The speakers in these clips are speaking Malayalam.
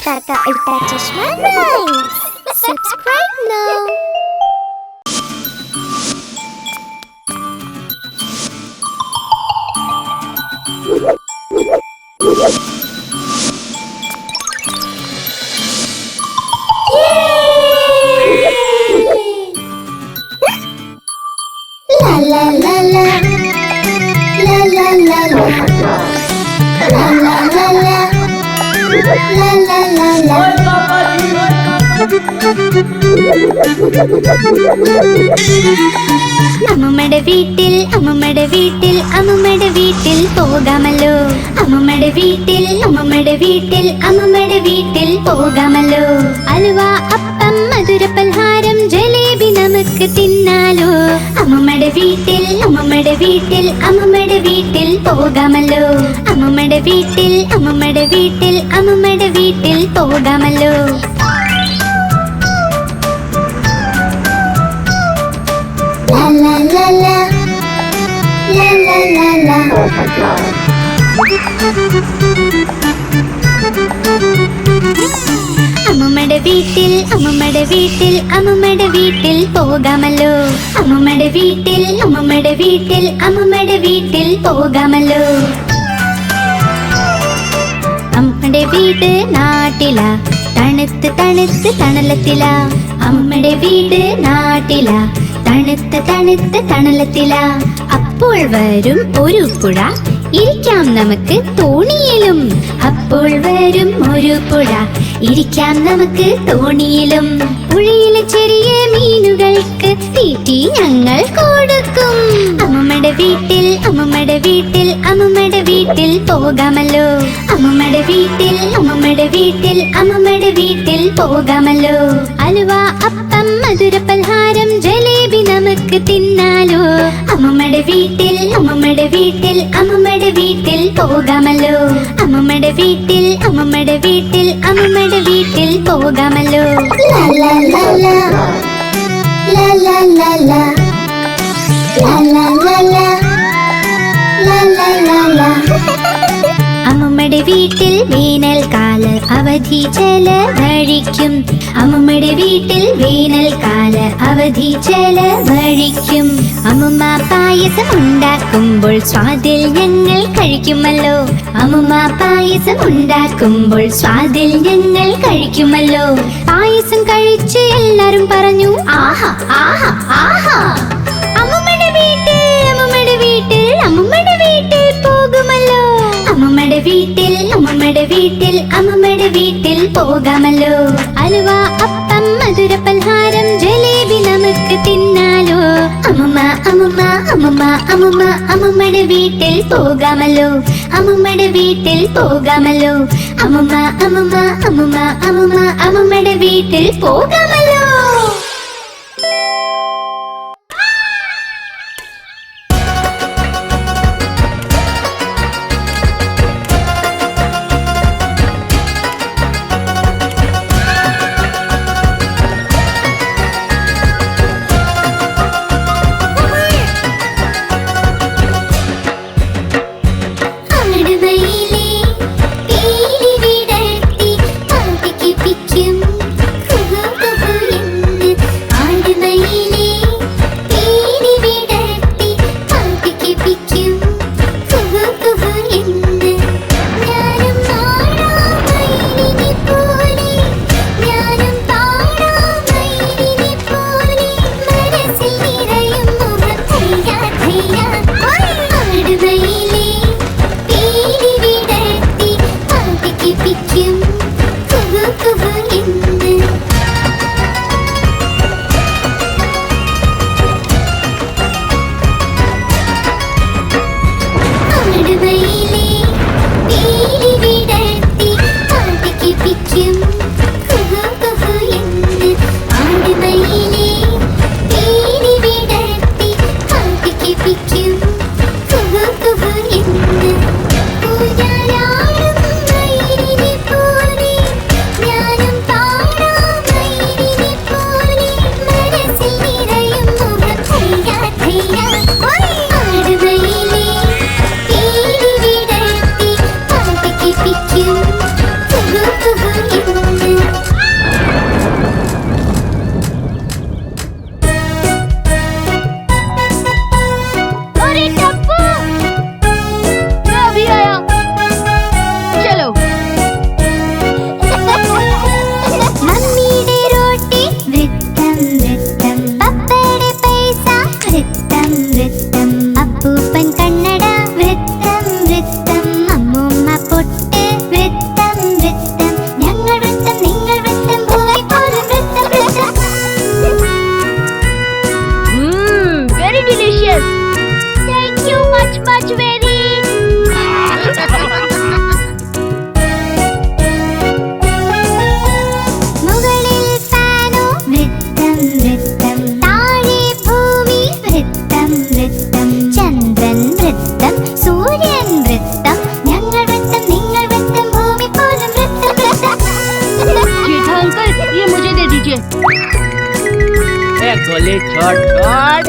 Ultra Chashma Rhymes. Subscribe now. La la la la, la la la la, la la la la, la la la la. അമ്മമ്മയുടെ വീട്ടിൽ അമ്മമ്മയുടെ വീട്ടിൽ അമ്മമ്മയുടെ വീട്ടിൽ പോകാമല്ലോ. അമ്മമ്മയുടെ വീട്ടിൽ അമ്മമ്മയുടെ വീട്ടിൽ അമ്മമ്മയുടെ വീട്ടിൽ പോകാമല്ലോ. അലുവ അപ്പം മധുര പലഹാരം ജലേബി നമുക്ക് തിന്നാലോ. അമ്മമ്മയുടെ വീട്ടിൽ അമ്മമ്മയുടെ വീട്ടിൽ അമ്മമ്മയുടെ വീട്ടിൽ പോകാമല്ലോ. അമ്മമ്മയുടെ വീട്ടിൽ അമ്മമ്മയുടെ വീട്ടിൽ അമ്മമ്മയുടെ വീട്ടിൽ പോകാമല്ലോ. La la la la, la la la la. അമ്മമ്മയുടെ വീട്ടിൽ അമ്മമ്മയുടെ വീട്ടിൽ അമ്മമ്മയുടെ വീട്ടിൽ പോകാമല്ലോ. അമ്മമ്മയുടെ വീട്ടിൽ അമ്മമ്മയുടെ വീട്ടിൽ അമ്മമ്മയുടെ വീട്ടിൽ പോകാമല്ലോ. അമ്മയുടെ വീട് നാട്ടില, തണുത്ത് തണുത്ത് തണലത്തില. അമ്മയുടെ വീട് നാട്ടില, തണുത്ത് തണുത്ത് തണലത്തില. അപ്പോൾ വരും ഒരു പുഴ, ഇരിക്കാം നമുക്ക് തോണിയിലും. അപ്പോൾ വരും ഒരു പുഴ, ഇരിക്കാം നമുക്ക് തോണിയിലും. പുഴയിലെ ചെറിയ മീനുകൾക്ക് തീറ്റി ഞങ്ങൾ കൊടുക്കും. അമ്മമ്മയുടെ വീട്ടിൽ അമ്മമ്മയുടെ വീട്ടിൽ അമ്മമ്മയുടെ വീട്ടിൽ പോകാമല്ലോ. അമ്മമ്മയുടെ വീട്ടിൽ അമ്മമ്മയുടെ വീട്ടിൽ അമ്മമ്മയുടെ വീട്ടിൽ പോകാമല്ലോ. അലുവ അപ്പം മധുര പലഹാരം ജലേബി നമുക്ക് തിന്നാലോ. അമ്മമ്മയുടെ വീട്ടിൽ അമ്മമ്മയുടെ വീട്ടിൽ അമ്മമ്മയുടെ വീട്ടിൽ പോകാമല്ലോ. അമ്മമ്മയുടെ വീട്ടിൽ അമ്മമ്മയുടെ വീട്ടിൽ അമ്മമ്മയുടെ വീട്ടിൽ പോകാമല്ലോ. La la la la, la la la la, la la la la, la la la la. അമ്മമ്മയുടെ വീട്ടിൽ വേനൽക്കാല അവധി ചെലവഴിക്കും. അമ്മമ്മയുടെ വീട്ടിൽ വേനൽക്കാല അവധി ചെലവഴിക്കും. അമ്മമ്മ പായസം ഉണ്ടാക്കുമ്പോൾ സ്വാദിൽ ഞങ്ങൾ കഴിക്കുമല്ലോ. അമ്മമ്മ പായസം ഉണ്ടാക്കുമ്പോൾ സ്വാദിൽ ഞങ്ങൾ കഴിക്കുമല്ലോ. പായസം കഴിച്ച് എല്ലാരും പറഞ്ഞു ആഹാ ആഹാ ആഹാ. അമ്മമ്മയുടെ വീട്ടിൽ അമ്മമ്മയുടെ വീട്ടിൽ അമ്മമ്മയുടെ വീട്ടിൽ പോകുമല്ലോ. അമ്മമ്മയുടെ വീട്ടിൽ അമ്മമ്മയുടെ വീട്ടിൽ അമ്മമ്മയുടെ വീട്ടിൽ പോകാമല്ലോ. അലുവ അപ്പം മധുര പലഹാരം ജലേബി നമുക്ക് തിന്നാലോ. അമ്മമ്മ അമ്മമ്മ അമ്മമ്മ അമ്മമ്മ അമ്മമ്മയുടെ വീട്ടിൽ പോകാമല്ലോ. അമ്മമ്മയുടെ വീട്ടിൽ പോകാമല്ലോ. അമ്മമ്മ അമ്മമ്മ അമ്മമ്മ അമ്മമ്മ അമ്മമ്മയുടെ വീട്ടിൽ പോകാമല്ലോ. छोड़ छोड़।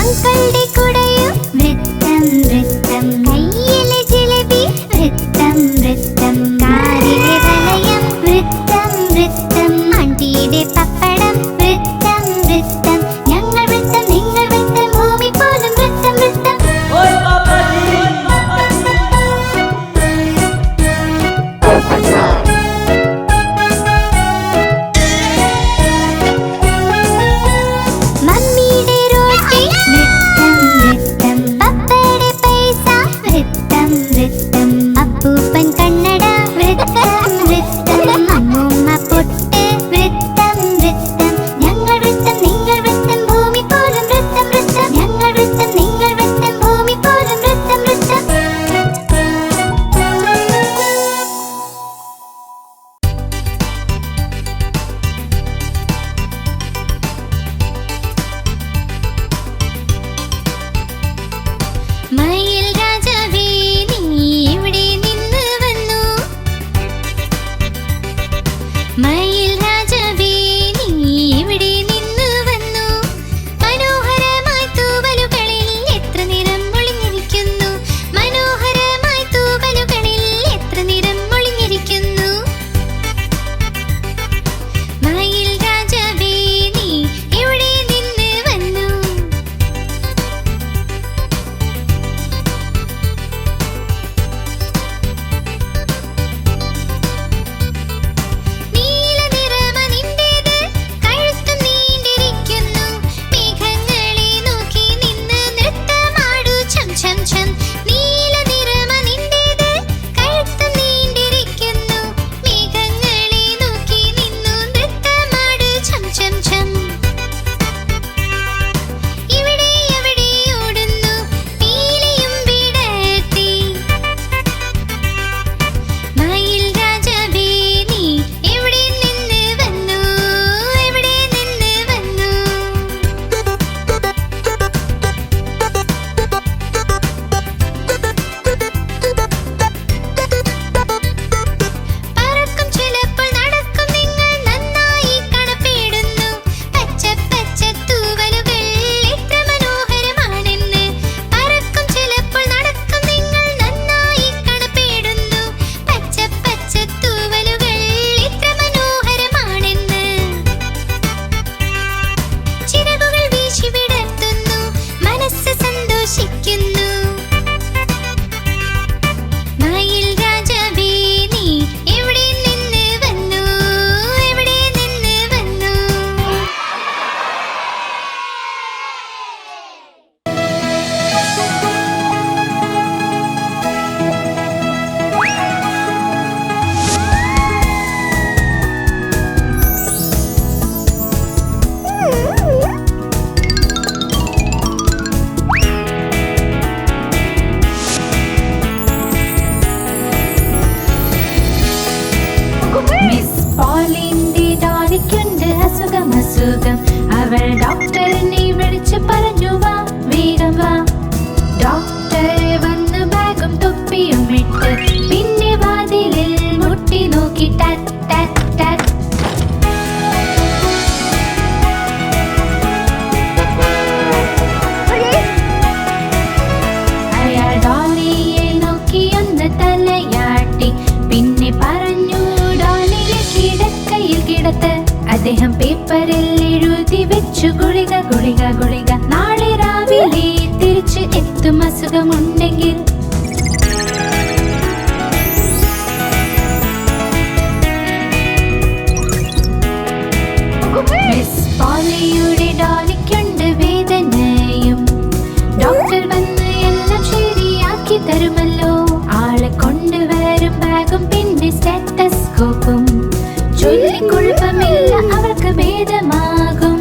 അങ്കളുടെ കുടയും വൃത്തം വൃത്തം, കയ്യിലെ ജിലേബി വൃത്തം വൃത്തം, കാറിലെ വലയം വൃത്തം വൃത്തം, ആണ്ടിയുടെ പപ്പടം വൃത്തം വൃത്തം, ഞങ്ങൾ വൃത്തം നിങ്ങൾ വൃത്തം, ഭൂമി പോലും വൃത്തം വൃത്തം. മമ്മിയുടെ റോട്ടി വൃത്തം വൃത്തം, പപ്പയുടെ പൈസ വൃത്തം വൃത്തം, അപ്പൂപ്പൻ കണ്ണട വൃത്തം വൃത്തം, അമ്മൂമ്മ പൊട്ട് വൃത്തം വൃത്തം, ഞങ്ങൾ വൃത്തം നിങ്ങൾ വൃത്തം, ഭൂമി പോലും വൃത്തം വൃത്തം, ഞങ്ങൾ വൃത്തം നിങ്ങൾ വൃത്തം, ഭൂമി പോലും വൃത്തം വൃത്തം. മയിൽ രാജാവേ നീ എവിടെ നിന്ന് വന്നു? മയിൽ രാജാവേ നീ എവിടെ നിന്ന് വന്നു? മനോഹരമായി തൂവലുകളിൽ എത്ര നിറം ഒളിഞ്ഞിരിക്കുന്നു, മനോഹരമായി തൂവലുകളിൽ എത്ര നിറം ഒളിഞ്ഞിരിക്കുന്നു. മയിൽ രാജാവേ നീ എവിടെ നിന്ന് വന്നു? നീല നിറമ നിന്റേത്, കഴുത്തും നീണ്ടിരിക്കുന്നു, മേഘങ്ങളെ നോക്കി നിന്ന് നൃത്തമാടു ഛം ഛം ഛം. നീല നിറമ നിന്റേത്, കഴുത്തും നീണ്ടിരിക്കുന്നു, മേഘങ്ങളെ നോക്കി നിന്നു നൃത്തമാടു ഛം ഛം ഛം. ഇവിടെ എവിടെ ഓടുന്നു പീലിയും വിടർത്തി? മയിൽ രാജാവേ നീ എവിടെ നിന്ന് വന്നു? എവിടെ നിന്ന് വന്നു? പറക്കും ചിലപ്പോൾ നടക്കും നിങ്ങൾ നന്നായി കാണപ്പെടുന്നു, പച്ച പച്ച തൂവലുകൾ എത്ര മനോഹരമാണെന്ന്. പറക്കും ചിലപ്പോൾ നടക്കും നിങ്ങൾ നന്നായി കാണപ്പെടുന്നു, പച്ച പച്ച തൂവലുകൾ എത്ര മനോഹരമാണെന്ന്. ചിറകുകൾ വീശി വിടർത്തുന്നു, മനസ്സ് സന്തോഷിക്കുന്നു. മയിൽ രാജാവേ നീ എവിടെ നിന്ന് വന്നു? എവിടെ നിന്ന് വന്നു? മിസ് പോളിന്റെ ഡോളിക്കുണ്ട് അസുഖം അസുഖം, അവൾ ഡോക്ടറിനെ വിളിച്ച് പറഞ്ഞു വാ വേഗം വാ. ഡോക്ടർ വന്ന് ബാഗും തൊപ്പിയും ഇട്ട് പിന്നെ വാതിലിൽ മുട്ടി നോക്കി ടാറ്റ് ടാറ്റ് ടാറ്റ്. അയാൾ ഡോളിയെ നോക്കി ഒന്ന് തലയാട്ടി പിന്നെ പറഞ്ഞു ഡോളിയെ കിടക്കയിൽ കിടത്ത്. അദ്ദേഹം പേപ്പറിൽ എഴുതി വെച്ചു ഗുളിക ഗുളിക ഗുളിക, നാളെ രാവിലെ തിരിച്ച് എത്തും അസുഖമുണ്ടെങ്കിൽ. മിസ് പോളിയുടെ ഡോളിക്കുണ്ട് വേദനയും, ഡോക്ടർ വന്ന് എല്ലാം ശരിയാക്കി തരുമല്ലോ. ആളെ കൊണ്ടുവരും ബാഗും പിന്നെ സ്റ്റെത്തസ്കോപ്പും, ചൊല്ലിക്കുഴപ്പമില്ല അവൾക്ക് ഭേദമാകും.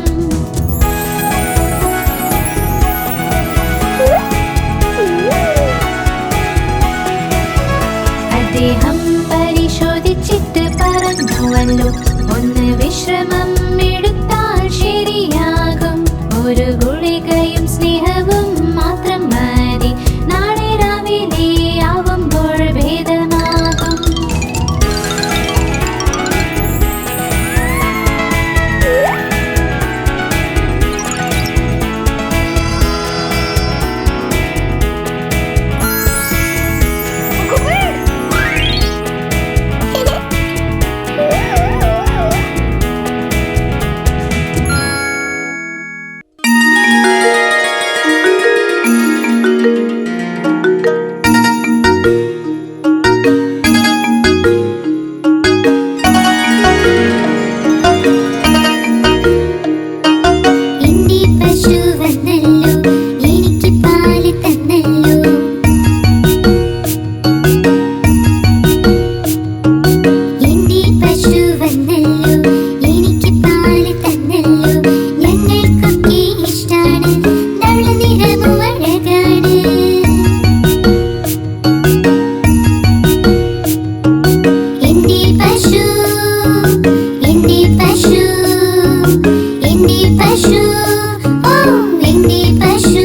പശു വന്നല്ലോ, എനിക്ക് പാല് തന്നല്ലോ. എന്റെ പശു വന്നല്ലോ, എനിക്ക് പാല് തന്നല്ലോ. ഞങ്ങൾക്കൊക്കെ ഇഷ്ടാണ്, ധവള നിറവും അഴകാണ്. എന്റെ പശു, എന്റെ പശു, എന്റെ പശു, ഓ എന്റെ പശു.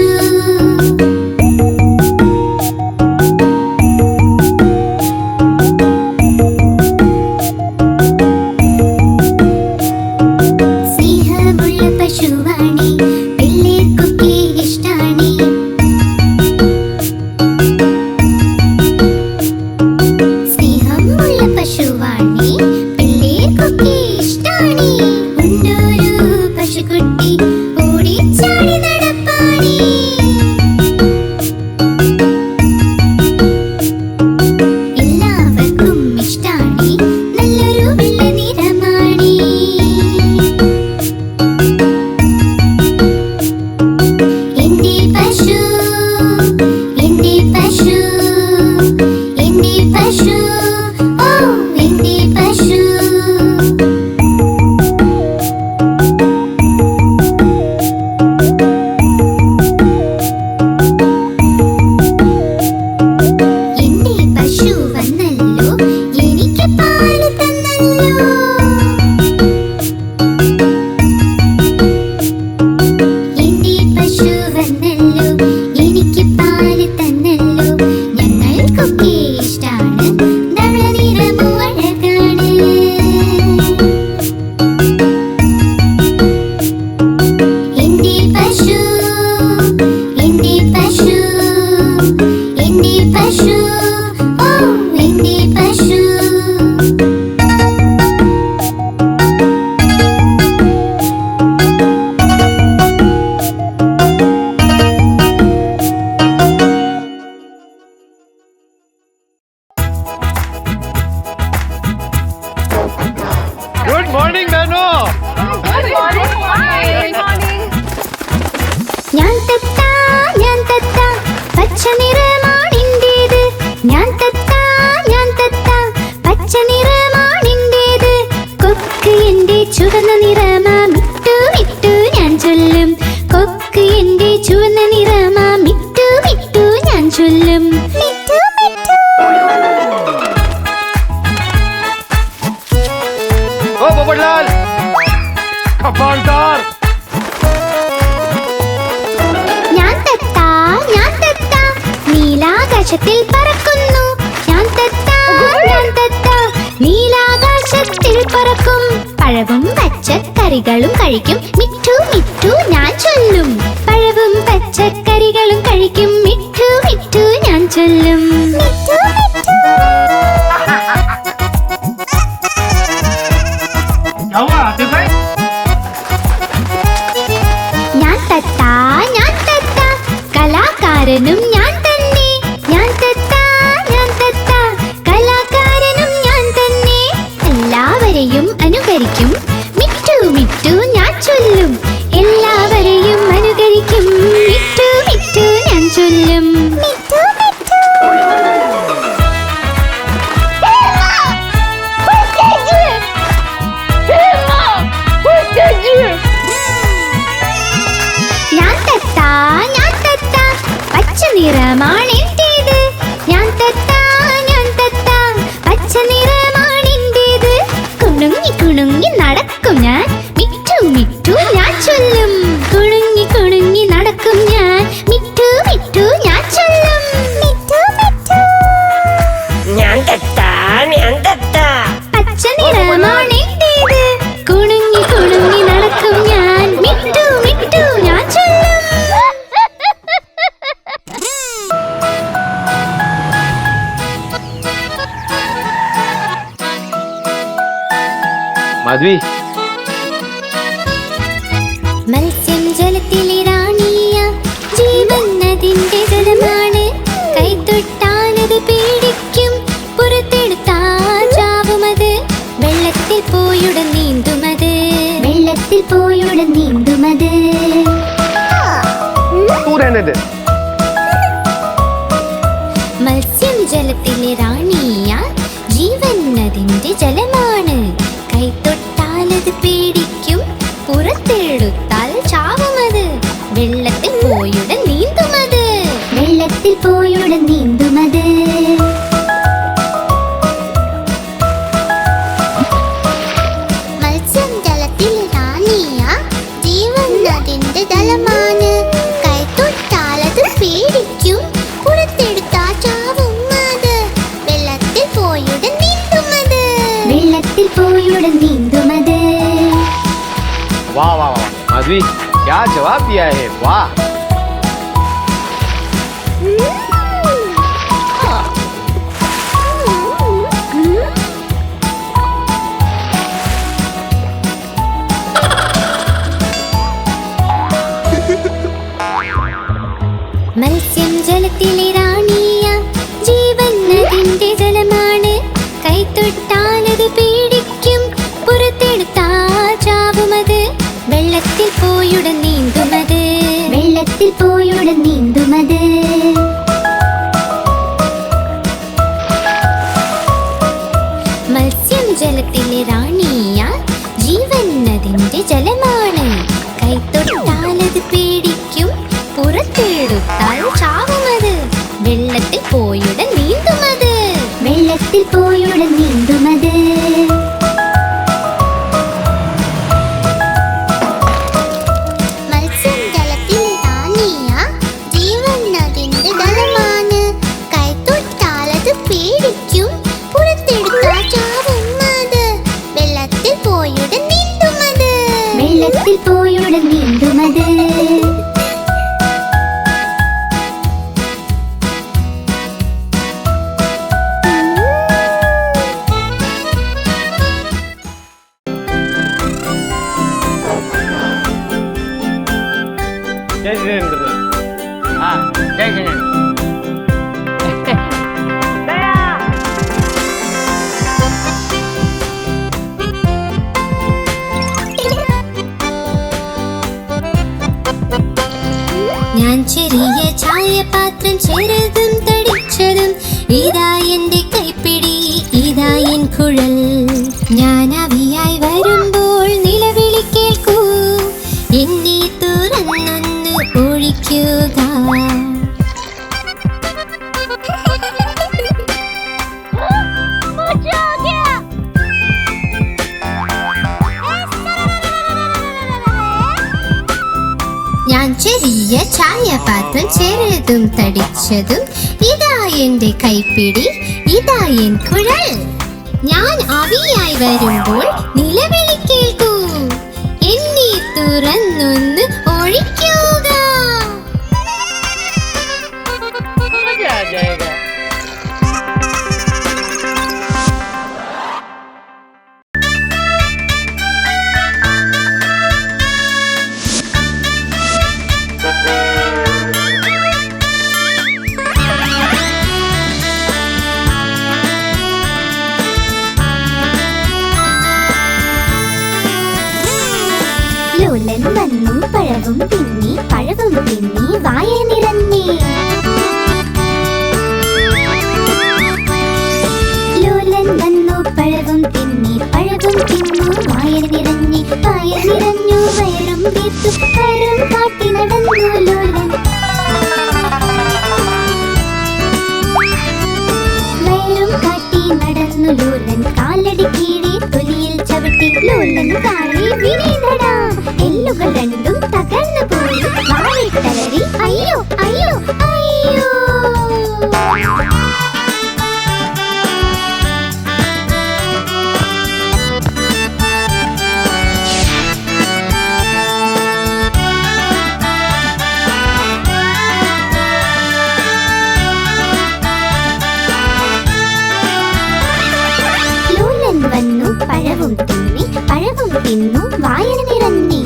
സ്നേഹമുള്ള പശുവാണേ, പിള്ളേർക്കൊക്കെ ഇഷ്ടാണേ. സ്നേഹമുള്ള പശുവാണേ, പിള്ളേർക്കൊക്കെ ഇഷ്ടാണേ. ഉണ്ടൊരു പശുക്കുട്ടി ഓടിച്ചാടി നടപ്പാണേ. എല്ലാവർക്കും ഇഷ്ടാണേ, നല്ലൊരു വെള്ള നിറമാണേ. എന്റെ പശു, എന്റെ പശു, എന്റെ പശു, ഓ എന്റെ പശു. എന്റെ പശു വന്നല്ലോ, എനിക്ക് പാല് തന്നല്ലോ. എന്റെ പശു വന്നല്ലോ, എനിക്ക് പാല് തന്നല്ലോ. ഞങ്ങൾക്കൊക്കെ ഇഷ്ടാണ്, ധവള നിറവും അഴകാണ്. എന്റെ പശു, എന്റെ പശു, എന്റെ പശു, ഓ എന്റെ പശു. Good morning, Manu. ഞാൻ തത്ത, ഞാൻ തത്ത, പച്ച നിറമാണിൻ്റേത്. ഞാൻ തത്ത, ഞാൻ തത്ത, പച്ച നിറമാണിൻ്റേത്. കൊക്ക് എന്റെ ചുവന്ന നിറമാ, മിട്ടു മിട്ടു ഞാൻ ചൊല്ലും. കൊക്ക് എന്റെ ചുവന്ന നിറമാ, മിട്ടു മിട്ടു ഞാൻ ചൊല്ലും. Mittu Mittu. Oh, Babalal. Kapaldar. ഞാൻ തത്ത, ഞാൻ തത്ത, നീലാകാശത്തിൽ പറക്കുന്നു. ഞാൻ തത്ത, ഞാൻ തത്ത, നീലാകാശത്തിൽ പറക്കും. പഴവും പച്ചക്കറികളും കഴിക്കും, മിട്ടു മിട്ടു ഞാൻ ചൊല്ലും. പഴവും പച്ചക്കറികളും കഴിക്കും, മിട്ടു മിട്ടു ഞാൻ ചൊല്ലും. മിട്ടു മിട്ടു. ഞാൻ തത്ത, ഞാൻ തത്ത, കലാകാരനും ഞാൻ തന്നെ. ഞാൻ തത്ത, ഞാൻ തത്ത, കലാകാരനും ഞാൻ തന്നെ. എല്ലാവരെയും അനുകരിക്കും, മിട്ടു മിട്ടു ഞാൻ ചൊല്ലും. എല്ലാവരെയും അനുകരിക്കും, മിട്ടു മിട്ടു ഞാൻ ചൊല്ലും. മിട്ടു മിട്ടു. ഞാൻ തത്ത, ഞാൻ തത്ത, പച്ച നിറമാണെൻ്റേത്. ഞാൻ തത്ത, ഞാൻ തത്ത, പച്ച നിറമാണെൻ്റേത്. കുണുങ്ങി കുണുങ്ങി നടക്കും ഞാൻ, മിട്ടു മിട്ടു ഞാൻ ചൊല്ലും. കുണുങ്ങി കുണുങ്ങി നടക്കും ഞാൻ, മിട്ടു മിട്ടു ഞാൻ ചൊല്ലും. മിട്ടു മിട്ടു. ഞാൻ തത്ത, ഞാൻ തത്ത. പച്ച നിറമാണെൻ്റേത്. കുണുങ്ങി കുണുങ്ങി നടക്കും ഞാൻ, മിട്ടു മിട്ടു ഞാൻ ചൊല്ലും. Madhvi. മത്സ്യം ജലത്തിലിറാണിയ ജീവൻ അതിന്റെ ജലമാണ്. കൈതൊട്ടാലത് പേടിക്കും, പുറത്തെടുത്താൽ ചാവുമത്. വെള്ളത്തിൽ പോയുടൻ നീന്തുമത്, വെള്ളത്തിൽ പോയുടൻ നീന്തുമത്. എന്നിട്ട് മത്സ്യം ജലത്തിലെ റാണിയ, ജീവൻ അതിന്റെ ജലമാണ്. കൈ തൊട്ടാലത് പേടിക്കും, പുറത്തെടുത്താൽ ചാവുമത്. വെള്ളത്തിൽ പോയുടെ നീന്തുമത്, വെള്ളത്തിൽ പോയുടെ നീന്തുമത്. മത്സ്യം ജലത്തിൽ റാണിയ, ജീവൻ അതിന്റെ ജലമാണ്. കൈ തൊട്ടാലത് പേടിക്കും, പുറത്തെടുത്താൽ ചാവുമത്. വെള്ളത്തിൽ പോയുടെ നീന്തുമത്, വെള്ളത്തിൽ പോയുടെ നീന്തുമത്. वाह वाह वाह माधवी, क्या जवाब दिया है, वाह। മത്സ്യം ജലത്തിലെ റാണിയ, ജീവൻ അതിന്റെ ജലമാണ്. കൈ തൊട്ടാലത് പേടിക്കും, പുറത്തെടുത്താൽ ചാവുമത്. വെള്ളത്തിൽ പോയുടെ നീന്തുമത്, വെള്ളത്തിൽ പോയുടെ നീന്തുമത്. മത്സ്യം ജലത്തിലെ റാണിയ, ജീവൻ അതിന്റെ ജലമാണ്. കൈ തൊട്ടാലത് പേടിക്കും, പുറത്തെടുത്താൽ ചാവുമത്. വെള്ളത്തിൽ പോയുടെ നീന്തുമത്, വെള്ളത്തിൽ പോയുടെ നീന്തുമത്. മത്സ്യം ജലത്തിൽ റാണിയ, ജീവൻ അതിന്റെ ജലമാണ്. കൈ തൊട്ടാലത് പേടിക്കും, പുറത്തെടുത്താൽ ചാവുമത്. വെള്ളത്തിൽ പോയുടെ നീന്തുമത്, വെള്ളത്തിൽ പോയുടെ നീന്തുമത്. जय जिनेंद्र। हाँ जय जिनेंद्र। ഞാൻ ചെറിയ ചായപാത്രം ചെറുതും തടിച്ചതും, ഇതാ എന്റെ കൈപ്പിടി, ഇതാ എൻ കുഴൽ. ഞാൻ അവിയായി വരുമ്പോൾ നിലവിളി കേൾക്കൂ, എന്നെ തുറന്നൊന്ന് ഒഴിക്കുക. ഞാൻ ചെറിയ ചായപാത്രം ചെറുതും തടിച്ചതും, ഇതാ എന്റെ കൈപ്പിടി, ഇതാ എൻ കുഴൽ. ഞാൻ ആവിയായി വരുമ്പോൾ നിലവിളി കേൾക്കൂ, എന്നെ തുറന്നൊന്ന് ഒഴിക്കുക. क्या आ जाएगा। ലോലൻ വന്നു പഴവും തിന്നി, പഴവും തിന്നി വായ നിറഞ്ഞേ. ലോലൻ വന്നു പഴവും തിന്നി, പഴവും തിന്നു വായ നിറഞ്ഞി. വായ നിറഞ്ഞു വയറും വീർത്തു, വയറും കാട്ടി നടന്നു ലോലൻ. വയറും കാട്ടി നടന്നു ലോലൻ, കാലടി കീഴെ തൊലിയിൽ ചവിട്ടി. ലോലൻ കാലി വീണടാ, എല്ലുകൾ രണ്ടും തകർന്നു പോയി. വായിൽ തളരി അയ്യോ അയ്യോ അയ്യോ. ലോലൻ വന്നു പഴവും തിന്നി, പഴവും തിന്നു വായ നിറഞ്ഞി.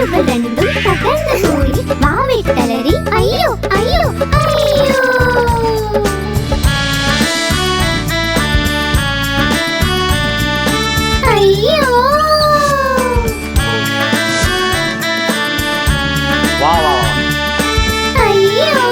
കണ്ണുകൾ രണ്ടും തകർന്നു പോയി. വാവിട്ടലറി അയ്യോ അയ്യോ അയ്യോ. അയ്യോ വാ വാ വാ. അയ്യോ.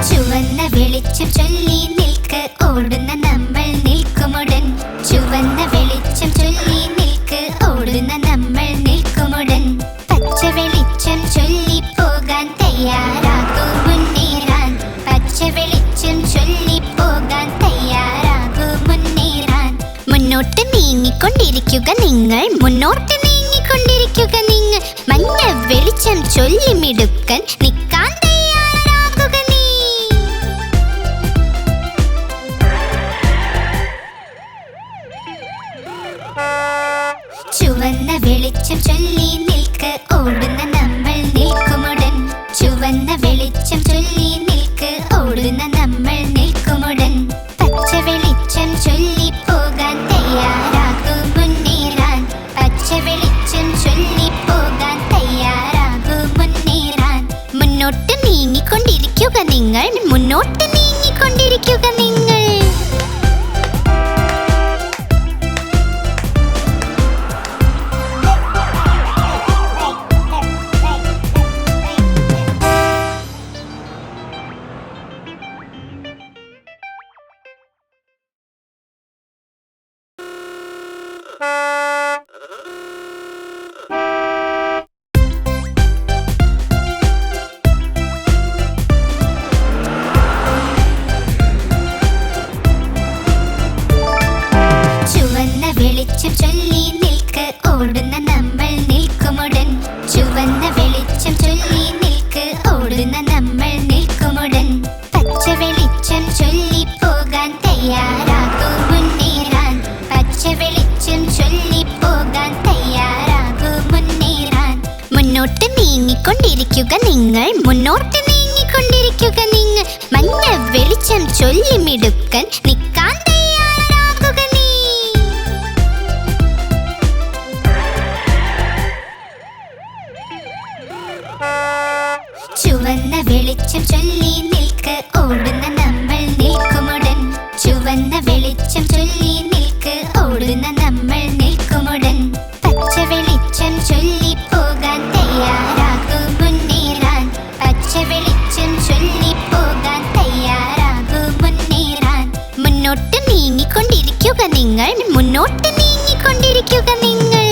ചുവന്ന വെളിച്ചം ചൊല്ലി നിൽക്ക് ഓടുന്ന നമ്മൾ നിൽക്കുമുടൻ. ചുവന്ന വെളിച്ചം ചൊല്ലി നിൽക്ക് ഓടുന്ന നമ്മൾ നിൽക്കുമുടൻ. പച്ച വെളിച്ചം ചൊല്ലി പോകാൻ തയ്യാറാകൂ മുന്നേറാൻ. പച്ച വെളിച്ചം ചൊല്ലി പോകാൻ തയ്യാറാകൂ മുന്നേറാൻ. മുന്നോട്ട് നീങ്ങിക്കൊണ്ടിരിക്കുക നിങ്ങൾ, മുന്നോട്ട് നീങ്ങിക്കൊണ്ടിരിക്കുക നിങ്ങൾ. മഞ്ഞ വെളിച്ചം ചൊല്ലി മിടുക്കൻ നിൽക്കാൻ തയ്യാറാകുക നീ. ചുവന്ന വെളിച്ചം ചൊല്ലി നിൽക്ക് ഓടുന്ന നമ്മൾ നിൽക്കുമുടൻ. ചുവന്ന വെളിച്ചം ചൊല്ലി നിൽക്ക് ഓടുന്ന നമ്മൾ നിൽക്കുമുടൻ. പച്ച വെളിച്ചം ചൊല്ലി പോകാൻ തയ്യാറാകൂ മുന്നേറാൻ. പച്ച വെളിച്ചം ചൊല്ലി പോകാൻ തയ്യാറാകൂ മുന്നേറാൻ. മുന്നോട്ട് നീങ്ങിക്കൊണ്ടിരിക്കുക നിങ്ങൾ, മുന്നോട്ട് നീങ്ങിക്കൊണ്ടിരിക്കുക നിങ്ങൾ. ചുവന്ന വെളിച്ചം ചൊല്ലി നിൽക്ക് ഓടുന്ന നമ്മൾ നിൽക്കുമുടൻ. ചുവന്ന വെളിച്ചം ചൊല്ലി നിൽക്ക് ഓടുന്ന നമ്മൾ നിൽക്കുമുടൻ. പച്ച വെളിച്ചം ചൊല്ലി പോകാൻ തയ്യാറാകൂ മുന്നേറാൻ. പച്ച വെളിച്ചം ചൊല്ലി പോകാൻ തയ്യാറാകൂ മുന്നേറാൻ. മുന്നോട്ട് നീങ്ങിക്കൊണ്ടിരിക്കുക നിങ്ങൾ, മുന്നോട്ട് നീങ്ങിക്കൊണ്ടിരിക്കുക നിങ്ങൾ. മഞ്ഞ വെളിച്ചം ചൊല്ലി മിടുക്കൻ നിൽക്കാൻ തയ്യാറാകുക നീ. ചുവന്ന വെളിച്ചം ചൊല്ലി നിൽക്ക് ഓടുന്ന നമ്മൾ നിൽക്കുമുടൻ. ചുവന്ന വെളിച്ചം ചൊല്ലി നിൽക്ക് ഓടുന്ന നമ്മൾ നിൽക്കുമുടൻ. പച്ച വെളിച്ചം ചൊല്ലി പോകാൻ തയ്യാറാകൂ മുന്നേറാൻ. പച്ച വെളിച്ചം ചൊല്ലി പോകാൻ തയ്യാറാകൂ മുന്നേറാൻ. മുന്നോട്ട് നീങ്ങിക്കൊണ്ടിരിക്കുക നിങ്ങൾ, മുന്നോട്ട് നീങ്ങിക്കൊണ്ടിരിക്കുക നിങ്ങൾ.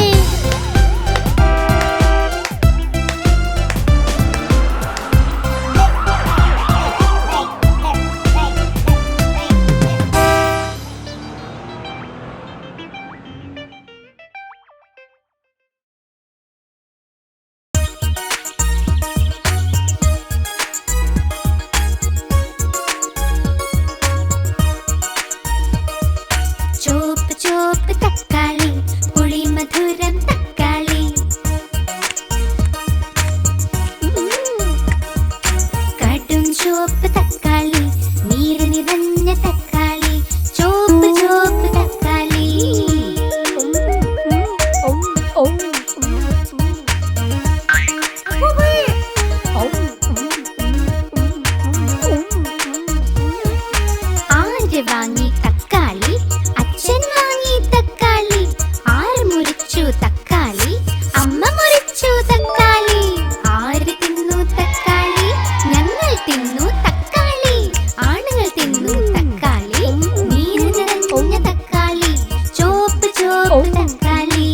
ചോപ്പ് ചോപ്പ് തക്കാളി പുളി മധുരം തക്കാളി. കടും ചോപ്പ് തക്കാളി നീര് നിറഞ്ഞ തക്കാളി. ചോപ്പ് ചോപ്പ് തക്കാളി. ആര് വാങ്ങി തക്കാളി? അച്ഛൻ വാങ്ങി തക്കാളി. ആര് മുറിച്ചു തക്കാളി? അമ്മ മുറിച്ചു തക്കാളി. ആര് തിന്നു തക്കാളി? ഞങ്ങൾ തിന്നു തക്കാളി. ആണുങ്ങൾ തിന്നു തക്കാളി. നീര് നിറഞ്ഞ തക്കാളി. ചോപ്പ് ചോപ്പ് തക്കാളി.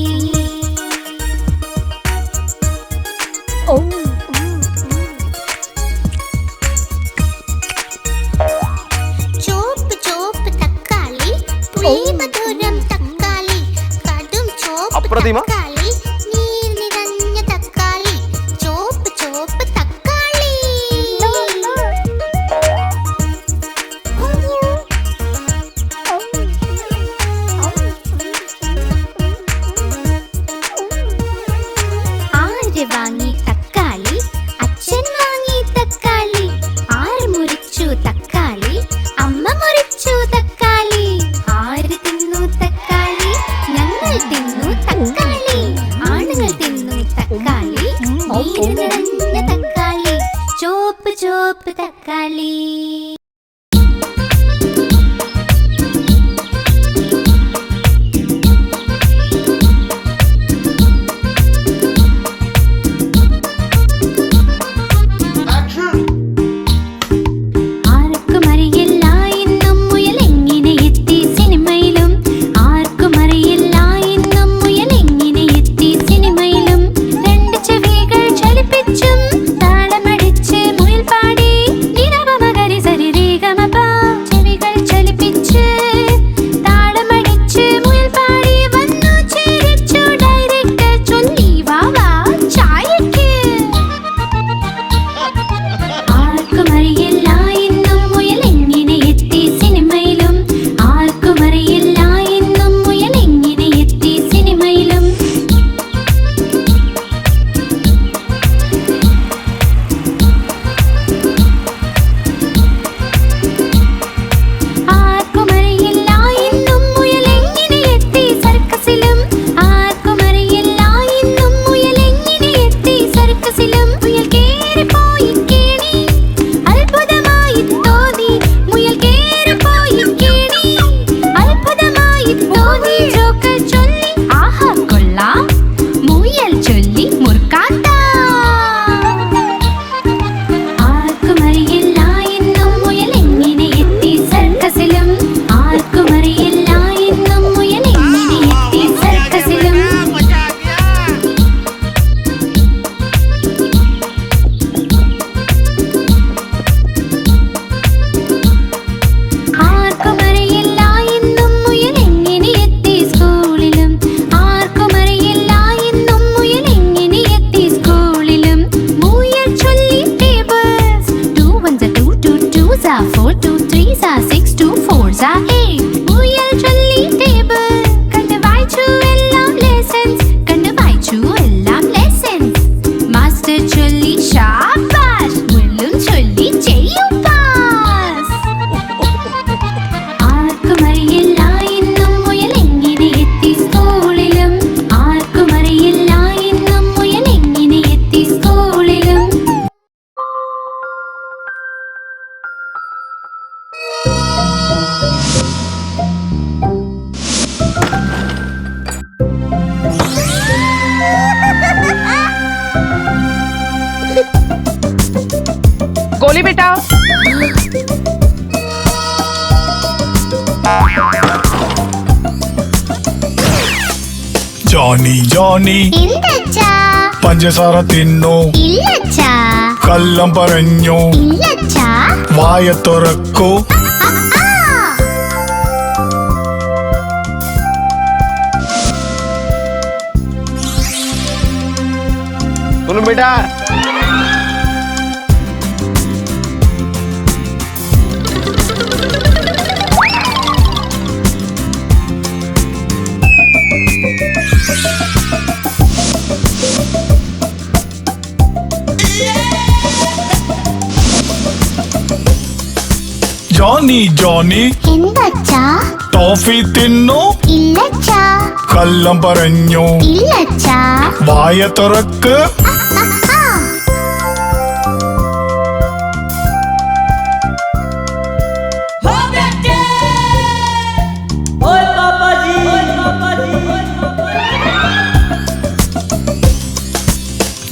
ചോപ്പ് ചോപ്പ് തക്കാളി പുളി മധുരം തക്കാളി. കടും ചോപ്പ് അപ്രതിമ. തക്കാളി നീര് നിറഞ്ഞ തക്കാളി. ചോപ്പ് ചോപ്പ് തക്കാളി. നിറഞ്ഞ തക്കാളി, ചോപ്പ് ചോപ്പ് തക്കാളി. गोली बेटा। ജോണി ജോണി എന്തച്ചാ? പഞ്ചസാര തിന്നു ഇല്ലച്ചാ. കള്ളം പറഞ്ഞു ഇല്ലച്ചാ. വായ തുറക്കൂ. सुन बेटा, ജോണി ജോണി എന്തച്ചാ? ടോഫി തിന്നു ഇല്ലച്ചാ. കള്ളം പറഞ്ഞു ഇല്ലച്ചാ. വായ തുറക്ക്.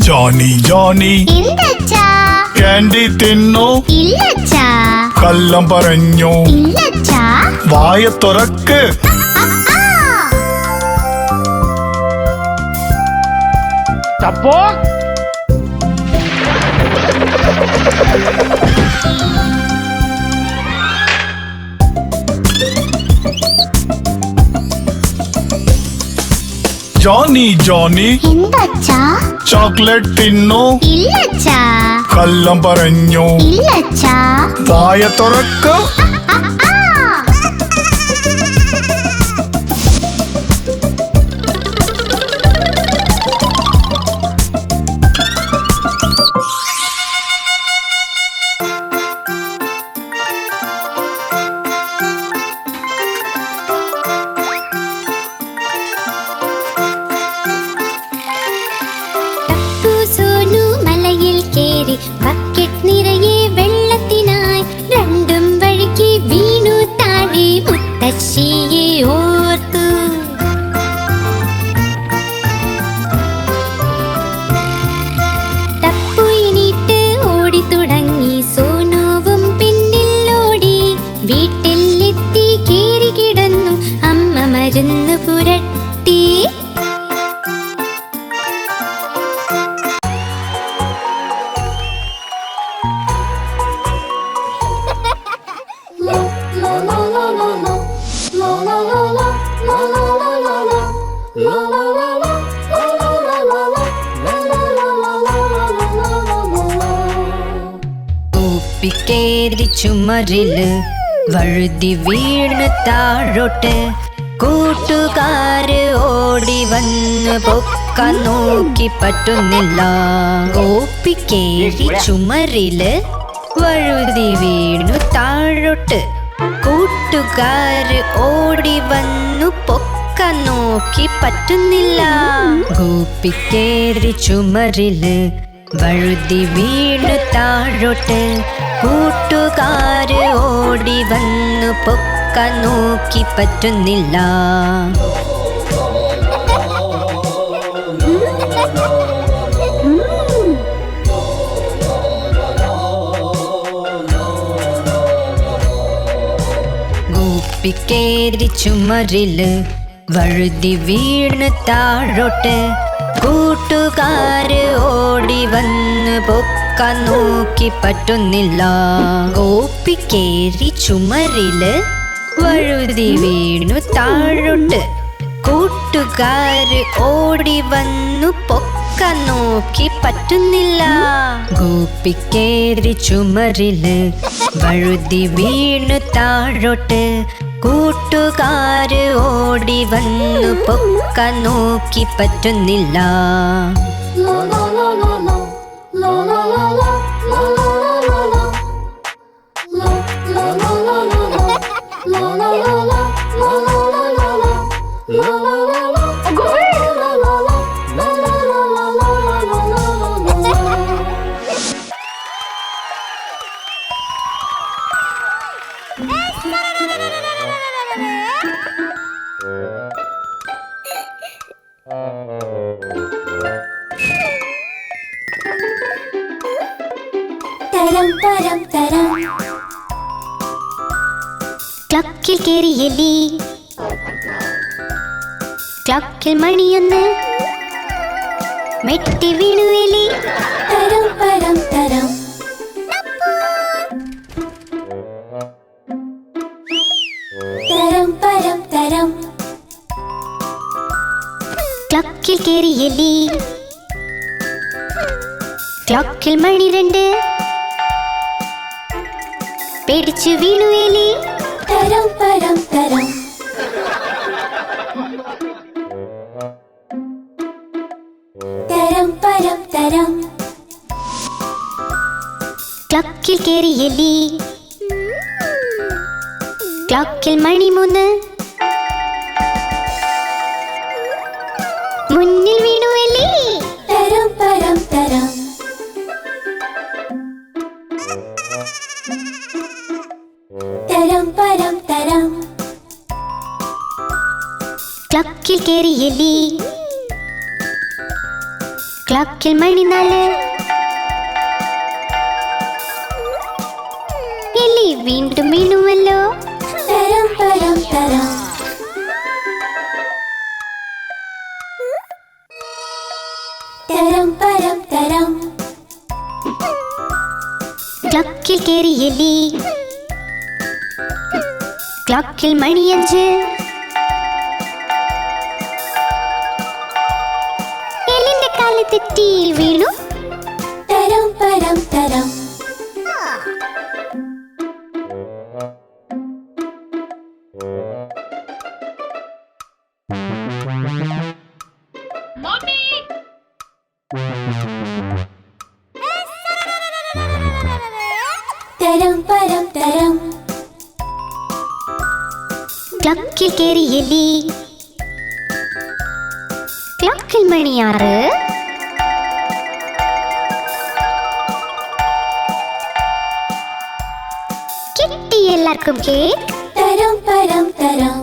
Johnny Johnny എന്തച്ചാ? ക്യാൻഡി തിന്നു ഇല്ലച്ചാ. കള്ളം പറഞ്ഞു ഇല്ലച്ചാ. വായ തുറക്ക്. चप्पो। ജോണി ജോണി എന്തച്ചാ? ചോക്ലേറ്റ് തിന്നു ഇല്ലച്ചാ. കള്ളം പറഞ്ഞു ഇല്ലച്ചാ. വായ തുറക്ക്. टप्पू सोनू ഗോപിക്കേറി ചുമരില് വഴുതി വീണ് താഴോട്ട് കൂട്ടുകാര് ഓടി വന്ന് പൊക്കാൻ നോക്കി പറ്റുന്നില്ല. ഗോപിക്കേറി ചുമരില് വഴുതി വീണു താഴോട്ട് കൂട്ടുകാര് ഓടി വന്നു പൊക്കാൻ നോക്കി പറ്റുന്നില്ല. ഗോപിക്കേറി ചുമരില് വഴുതി വീണു താഴോട്ട് കൂട്ടുകാര് ഓടി വന്നു പൊക്കാൻ നോക്കി പറ്റുന്നില്ല. ഗോപിക്കേറി ചുമരില് വഴുതി വീണ് താഴോട്ട് കൂട്ടുകാര് ഓടി വന്ന് പൊക്കാൻ നോക്കി പറ്റുന്നില്ല. ഗോപിക്കേറി ചുമരില് വഴുതി വീണു താഴോട്ട് കൂട്ടുകാര് ഓടി വന്നു പൊക്കാൻ നോക്കി പറ്റുന്നില്ല. ഗോപിക്കേറി ചുമരില് വഴുതി വീണു താഴോട്ട് കൂട്ടുകാര് ഓടി വന്നു പൊക്കാൻ നോക്കി പറ്റുന്നില്ല. ക്ലക്കിൽ കേറി എലി, ക്ലക്കിൽ മണിയൊന്ന് മെട്ടി വീണു എലി. തരം പരം തരം തരം പരം തരം. ക്ലക്കിൽ കേറി എലി, ക്ലക്കിൽ മണി രണ്ട് പേടിച്ചു വീണു എലി. തരം പരം തരം തരം പരം തരം. ക്ലക്കിൽ കേറി എലി, ക്ലക്കിൽ മണി മൂന്ന് മുന്നിൽ വീണു എലി. തരം പരം തരം തരം പരം തരം. ക്ലക്കിൽ കേറി എലി, ക്ലക്കിൽ മണി നാല് എലി വീണ്ടും വീണുവല്ലോ. തരം പരം തരം തരം പരം തരം. ക്ലക്കിൽ കേറി എലി, ക്ലക്കിൽ മണി അഞ്ച് എലിന്റെ കാല് തെറ്റിയിൽ വീണു. തരം പരം തരം തരം പരം തരം. ക്ലക്കിൽ കേറി എലി, ക്ലക്കിൽ മണിയാറ് കിട്ടി എല്ലാവർക്കും കേക്ക്. തരം പരം തരം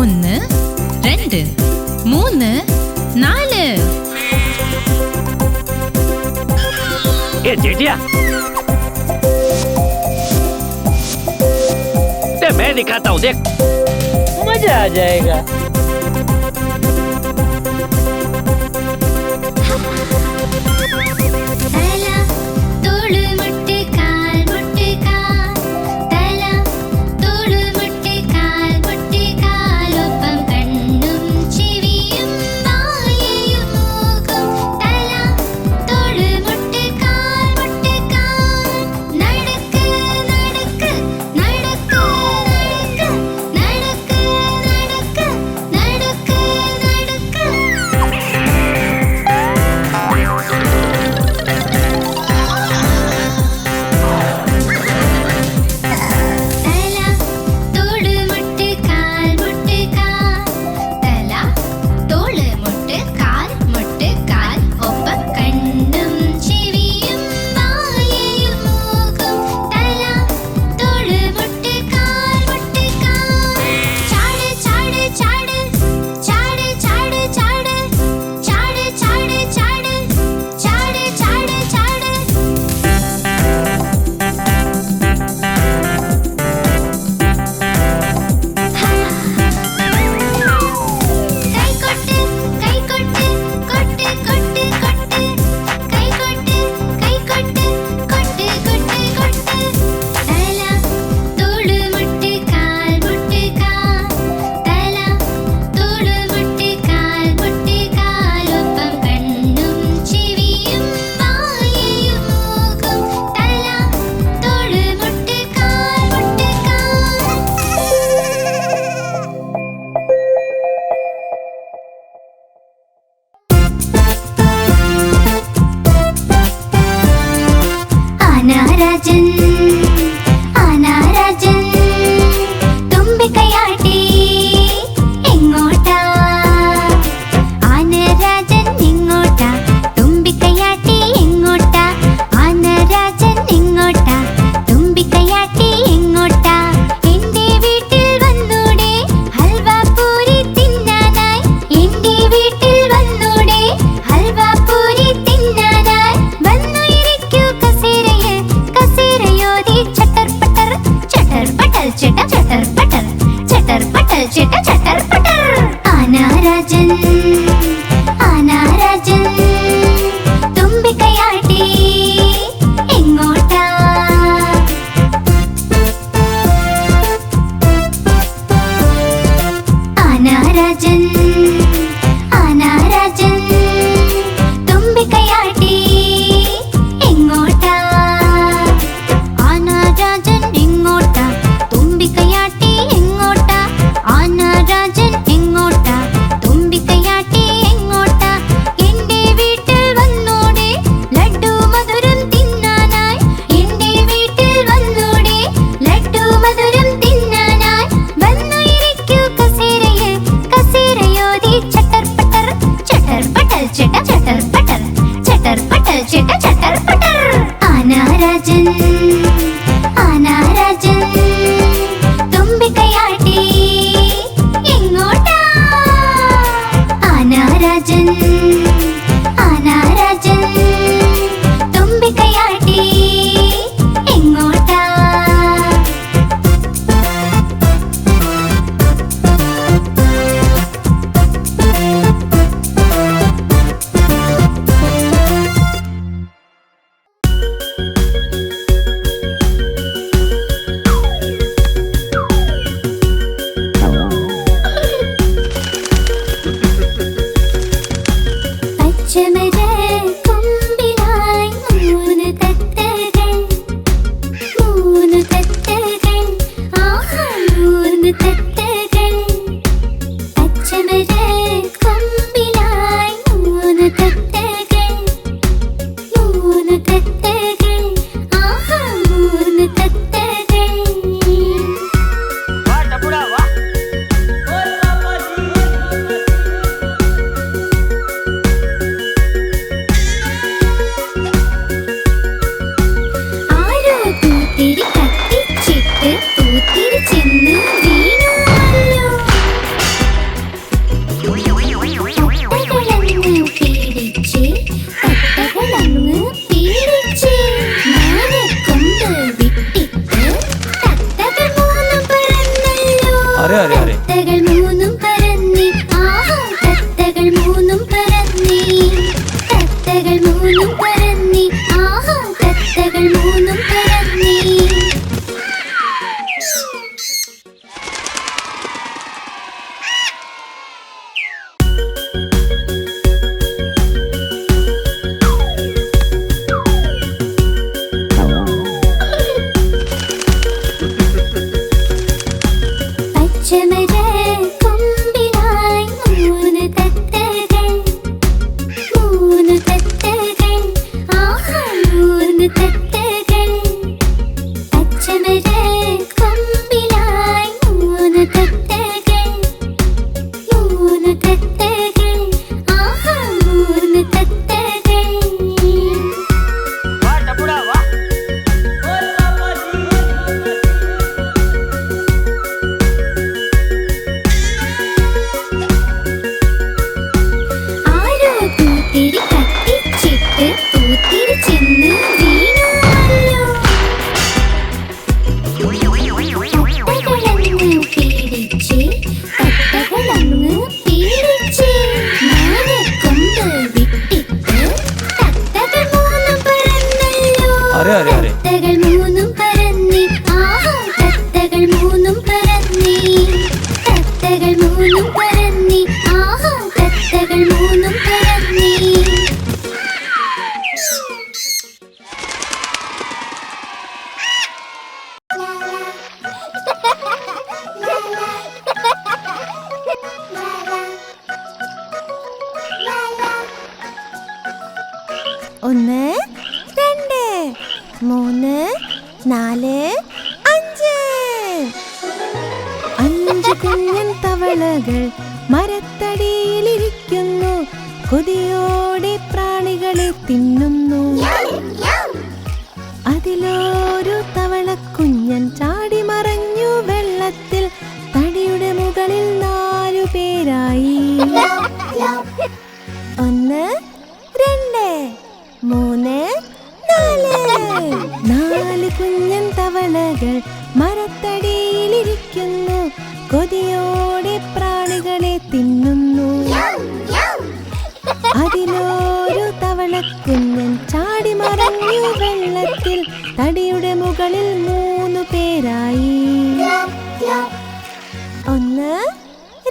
ഒന്ന് രണ്ട് മൂന്ന് നാല്. ए जेठिया, ते मैं दिखाता हूँ, देख मजा आ जाएगा. രാജൻ ആനാരാജൻ തുമ്പിക്കൈയാട്ടി എങ്ങോട്ടാ പച്ചമര കൊമ്പിലായി മൂന്ന് തത്തകൾ ആഹാ മൂന്ന് തത്തകൾ പച്ചമര കൊമ്പിലായി മൂന്ന് തത്തകൾ ആഹാ മൂന്ന് തത്തകൾ ആരോ പൂത്തിരി കത്തിച്ചിട്ട് പൂത്തിരി ചെന്ന് വീണുവല്ലോ. തത്തകളങ്ങ് പീഡിച്ച് മാനക്കൊമ്പ് വിട്ടിട്ട് തത്തകൾ മൂന്നും പറന്നല്ലോ. തത്തകൾ മൂന്നും പറന്നി ആഹാ തത്തകൾ മൂന്നും പറന്നി തത്തകൾ മൂന്നും പറന്നി ആഹാ തത്തകൾ മൂന്നും പറന്നി പച്ചമര കൊമ്പിലായി മൂന്ന് തത്തകൾ ആഹാ മൂന്ന് തത്തകൾ പച്ചമര കൊമ്പിലായി മൂന്ന് തത്തകൾ ആഹാ മൂന്ന് തത്തകൾ ആരോ പൂത്തിരി കത്തിച്ചിട്ട് പൂത്തിരി ചെന്ന് വീണുവല്ലോ. തത്തകളങ്ങ് പീഡിച്ച് മാനക്കൊമ്പ് വിട്ടിട്ട് തത്തകൾ മൂന്നും പറന്നല്ലോ. തത്തകൾ മൂന്നും പറന്നി ആഹാ തത്തകൾ മൂന്നും പറന്നി തത്തകൾ മൂന്നും പറന്നി ആഹാ തത്തകൾ മൂന്നും പറന്നി ഒന്ന് രണ്ട് മൂന്ന് നാല് അഞ്ച് അഞ്ച് കുഞ്ഞൻ തവളകൾ മരത്തടിയിലിരിക്കുന്നു. കൊതിയോടെ പ്രാണികളെ തിന്നുന്നു. അതിലൊരു തവളക്കുഞ്ഞൻ ചാടി മറഞ്ഞു വെള്ളത്തിൽ. തടിയുടെ മുകളിൽ 4 പേരായി. ഒന്ന് രണ്ട് മൂന്ന് നാല്. 4 കുഞ്ഞൻ തവളകൾ മരത്തടിയിലിരിക്കുന്നു. കൊതിയോടെ പ്രാണികളെ തിന്നുന്നു. അതിലൊരു തവളക്കുഞ്ഞൻ ചാടി മറഞ്ഞു വെള്ളത്തിൽ. തടിയുടെ മുകളിൽ 3 പേരായി. ഒന്ന്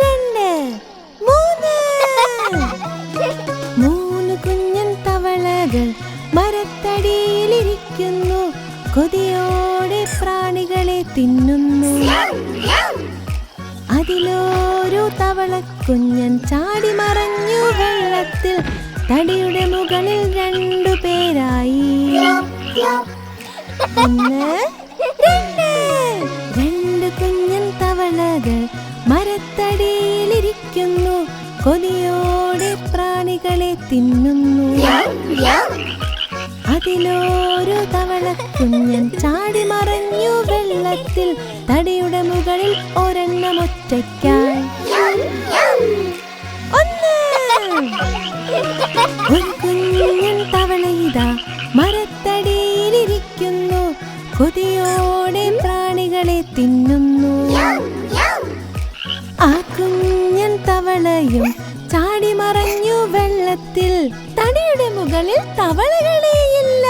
രണ്ട് മൂന്ന്. 3 കുഞ്ഞൻ തവളകൾ മരത്തടിയിലിരിക്കുന്നു. കൊതിയോടെ പ്രാണികളെ തിന്നുന്നു. അതിലൊരു തവളക്കുഞ്ഞൻ ചാടി മറഞ്ഞു വെള്ളത്തിൽ. തടിയുടെ മുകളിൽ 2 പേരായി. ഒന്ന് രണ്ട്. 2 കുഞ്ഞൻ തവളകൾ മരത്തടിയിലിരിക്കുന്നു. കൊതിയോടെ പ്രാണികളെ തിന്നുന്നു. അതിലൊരു തവളക്കുഞ്ഞൻ ചാടി മറഞ്ഞു വെള്ളത്തിൽ. തടിയുടെ മുകളിൽ ഒരെണ്ണം ഒറ്റയ്ക്കായി. ഒന്ന് ഒരു കുഞ്ഞൻ തവളയിതാ മരത്തടിയിലിരിക്കുന്നു, കൊതിയോടെ പ്രാണികളെ തിന്നുന്നു. ആ കുഞ്ഞൻ തവളയും ചാടി മറഞ്ഞു വെള്ളത്തിൽ, തടിയുടെ മുകളിൽ തവളകളെയില്ല.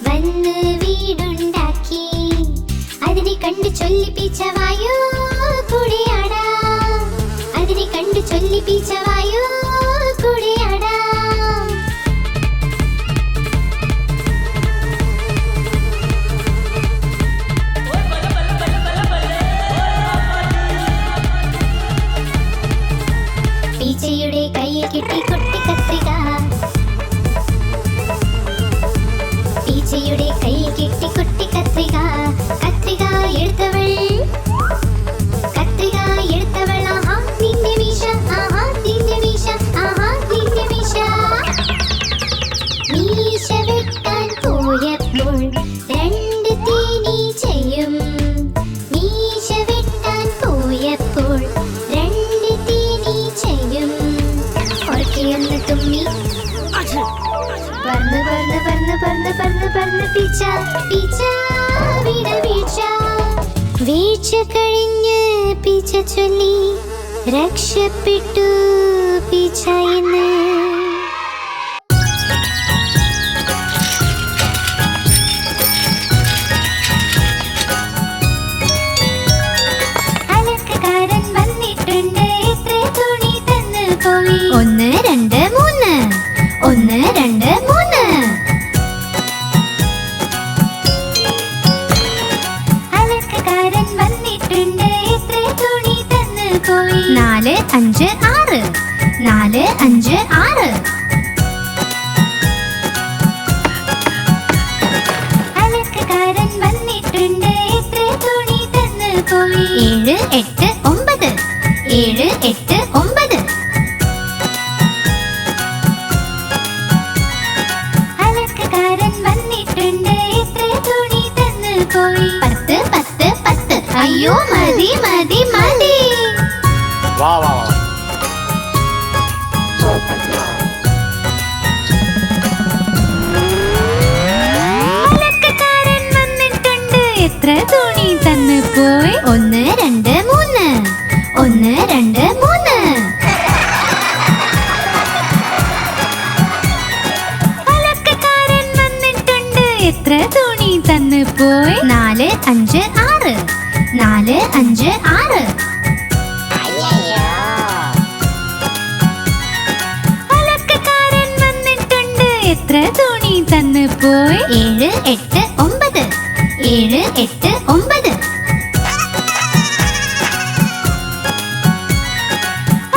വന്ന് വീട് കണ്ടു ചൊല്ലിപ്പിച്ച വായു കൂടിയാടാം, അതിനെ കണ്ടു ചൊല്ലിപ്പിച്ച വായു കൂടിയാടാം. പീച്ചയുടെ കയ്യിൽ കിട്ടി കുട്ടി കത്രിക, പീച്ചയുടെ കയ്യിൽ കിട്ടി കുട്ടി കത്രിക. കത്രിക എടുത്തവൾ, കത്രിക എടുത്തവൾ, ആഹാ നിന്റെ മീശ, ആഹാ നിന്റെ മീശ, ആഹാ നിന്റെ മീശ. മീശ വെട്ടാൻ പോയപ്പോൾ രണ്ട് തേനീച്ചയും, മീശ വെട്ടാൻ പോയപ്പോൾ രണ്ട് തേനീച്ചയും ഉറക്കിയൊന്ന് തുമ്മി. പറന്ന് പറന്ന് പറന്ന് പറന്ന് പറന്ന് പറന്ന് പീച്ച പീച്ച വീണ വീഴ്ച. വീഴ്ച കഴിഞ്ഞ് പീച്ച ചൊല്ലി രക്ഷപ്പെട്ടു പീച്ച എന്ന്. അലക്കുകാരൻ വന്നിട്ടുണ്ട്, എത്ര തുണി തന്നു പോയി. 1 2 3, 1 2 3. അലക്കുകാരൻ വന്നിട്ടുണ്ട്, എത്ര തുണി തന്നു പോയി. 4 5 6, 4 5 6. അലക്കുകാരൻ വന്നിട്ടുണ്ട്, എത്ര തുണി തന്നു പോയി. 7 8 9, 7 8 9. അലക്കുകാരൻ വന്നിട്ടുണ്ട്, എത്ര തുണി തന്നു പോയി. 10 10 10. അയ്യോ മതി മതി മതി. വാ വാ വാ. അലക്കുകാരൻ വന്നിട്ടുണ്ട്, എത്ര തുണി തന്നു പോയി. 1 2 3, 1 2 3. അലക്കുകാരൻ വന്നിട്ടുണ്ട്, എത്ര തുണി തന്നു പോയി. 4 5 6, 4 5 6. അലക്കുകാരൻ വന്നിട്ടുണ്ട്, എത്ര തുണി തന്നു പോയി. 7 8 9, 7 8 9.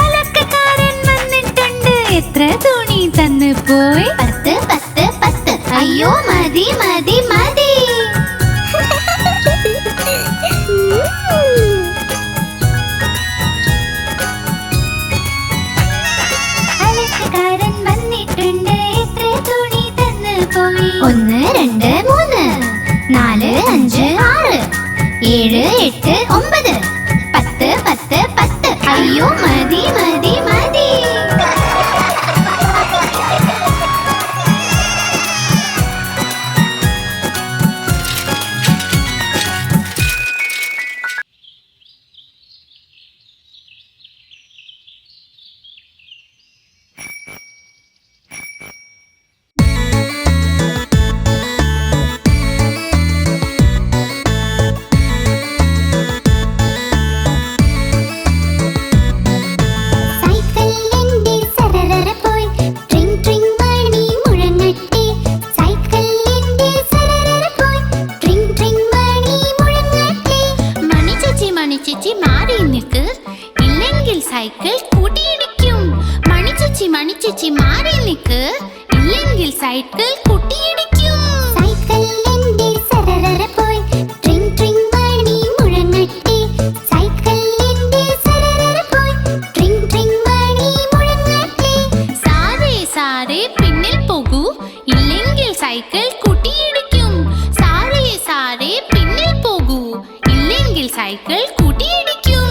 അലക്കുകാരൻ വന്നിട്ടുണ്ട്, എത്ര തുണി തന്നു പോയി. 10 10 10. അയ്യോ മതി മതി മതി. അലക്കുകാരൻ വന്നിട്ടുണ്ട്, എത്ര തുണി തന്നു പോയി. 1 2 3, 4 5 6, 7 8 9, 10 10 10. അയ്യോ മതി മതി മതി. സൈക്കിൾ കൂട്ടിയിടിക്കും. മണിച്ചേച്ചി മണിച്ചേച്ചി മാറി നിൽക്ക്, ഇല്ലെങ്കിൽ സൈക്കിൾ കൂട്ടിയിടിക്കും. സൈക്കിൾ എന്റെ സരസര പോയി ട്രിങ് ട്രിങ് മണി മുഴങ്ങട്ടെ. സൈക്കിൾ എന്റെ സരസര പോയി ട്രിങ് ട്രിങ് മണി മുഴങ്ങട്ടെ. സാരേ സാരേ പിന്നിൽ പോകൂ, ഇല്ലെങ്കിൽ സൈക്കിൾ കൂട്ടിയിടിക്കും. സാരേ സാരേ പിന്നിൽ പോകൂ, ഇല്ലെങ്കിൽ സൈക്കിൾ കൂട്ടിയിടിക്കും.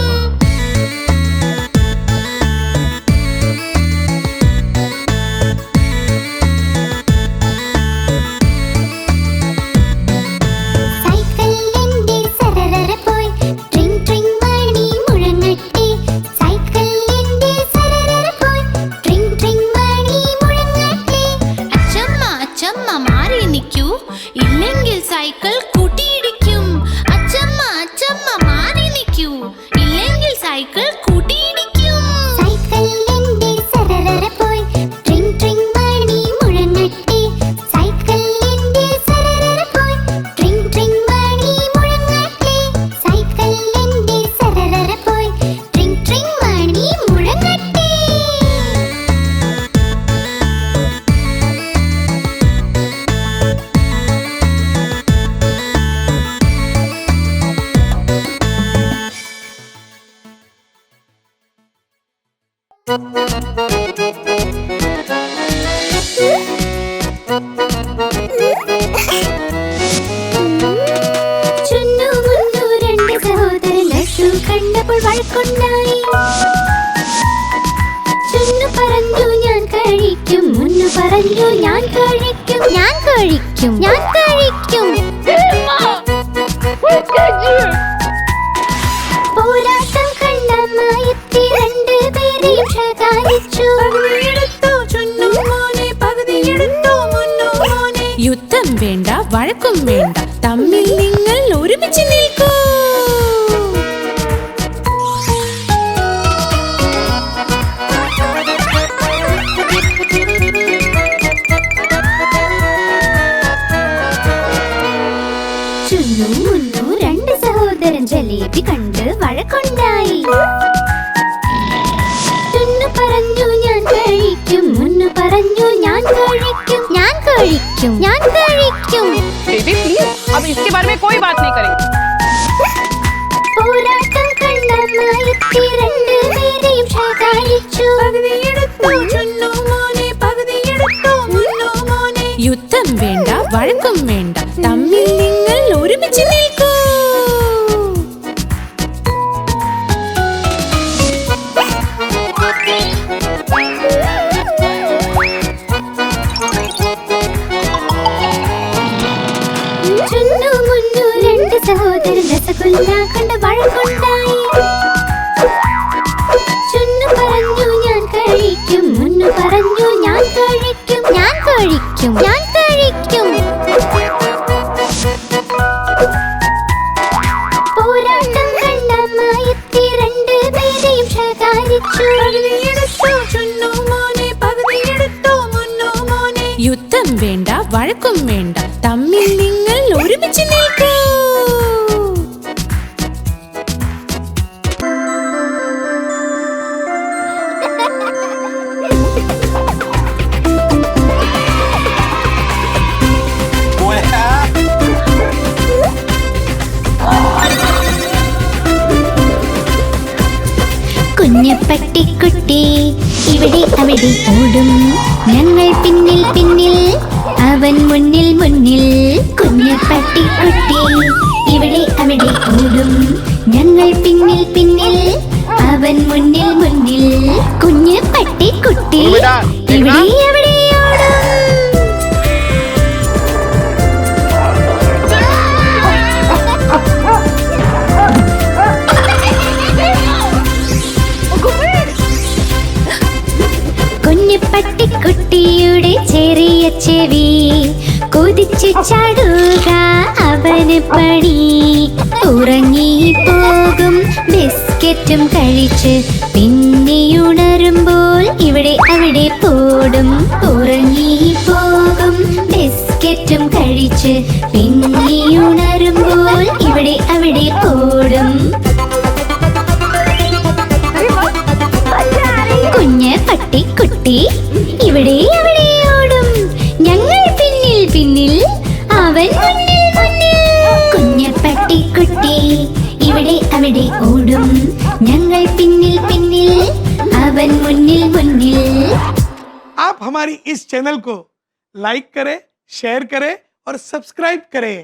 ഇല്ലെങ്കിൽ സൈക്കിൾ കൂട്ടിയിടിക്കും. അച്ചമ്മ ചുന്നു മുന്നു രണ്ട് സഹോദരൻ ലഡ്ഡു കണ്ടപ്പോൾ വഴക്കുണ്ടായി. ചുന്നു പറഞ്ഞു ഞാൻ കഴിക്കും, മുന്നു പറഞ്ഞു ഞാൻ കഴിക്കും, ഞാൻ കഴിക്കും, ഞാൻ കഴിക്കും. പോരാട്ടം കണ്ട മായത്തി രണ്ടുപേരെയും ശകാരിച്ചു. യുദ്ധം വേണ്ട, വഴക്കും വേണ്ട, തമ്മിൽ നിങ്ങൾ ഒരുമിച്ച് നിൽക്കൂ. ചുന്നു മുന്നു രണ്ട് സഹോദരൻ ജലേബി കണ്ട് വഴക്കുണ്ടായി. ചുന്നു പറഞ്ഞു ഞാൻ കഴിക്കും, മുന്നു പറഞ്ഞു ഞാൻ കഴിക്കും, ഞാൻ കഴിക്കും, ഞാൻ കഴിക്കും. बेबी प्लीज, अब इसके बारे में कोई बात नहीं करेंगे. പോരാട്ടം കണ്ട മായത്തി രണ്ടുപേരെയും ശകാരിച്ചു. യുദ്ധം വേണ്ട, വഴക്കും വേണ്ട, തമ്മിൽ നിങ്ങൾ ഒരുമിച്ച് നിൽക്കൂ. ചുന്നു മുന്നു രണ്ട് സഹോദരൻ രസഗുല്ല കണ്ട് വഴക്കുണ്ടായി. ചുന്നു പറഞ്ഞു ഞാൻ കഴിക്കും, മുന്നു പറഞ്ഞു ഞാൻ കഴിക്കും, ഞാൻ കഴിക്കും, ഞാൻ കഴിക്കും. പോരാട്ടം കണ്ട മായത്തി രണ്ടുപേരെയും ശകാരിച്ചു. യുദ്ധം വേണ്ട, വഴക്കും വേണ്ട, തമ്മിൽ നിങ്ങൾ ഒരുമിച്ച് നിൽക്കൂ. കുഞ്ഞു പട്ടിക്കുട്ടി ഇവിടെ അവിടെ ഓടും, ഞങ്ങൾ പിന്നിൽ പിന്നിൽ, അവൻ മുന്നിൽ മുന്നിൽ. കുഞ്ഞു പട്ടിക്കുട്ടി ഇവിടെ അവിടെ ഓടും, ഞങ്ങൾ പിന്നിൽ പിന്നിൽ, അവൻ മുന്നിൽ മുന്നിൽ. കുഞ്ഞു പട്ടിക്കുട്ടി ഇവിടെ അവിടെ ഓടും. കുഞ്ഞു പട്ടിക്കുട്ടിയുടെ ചെറിയ ചെവി കുതിച്ചു ചാടുക അവന് പണി. ഉറങ്ങിപ്പോകും ബിസ്ക്കറ്റും കഴിച്ച്, പിന്നെയുണരുമ്പോൾ ഇവിടെ അവിടെ പോടും. ഉറങ്ങിപ്പോകും ബിസ്ക്കറ്റും കഴിച്ച്, പിന്നെയുണരുമ്പോൾ ഇവിടെ അവിടെ പോടും. കുഞ്ഞ് പട്ടിക്കുട്ടി ഇവിടെ അവിടെ ഓടും, ഞങ്ങൾ പിന്നിൽ പിന്നിൽ, അവൻ മുന്നിൽ മുന്നിൽ. കുഞ്ഞ് പട്ടിക്കുട്ടി ഇവിടെ അവിടെ ഓടും, ഞങ്ങൾ പിന്നിൽ പിന്നിൽ, അവൻ മുന്നിൽ മുന്നിൽ. आप हमारी इस चैनल को लाइक करें, शेयर करें और सब्सक्राइब करें।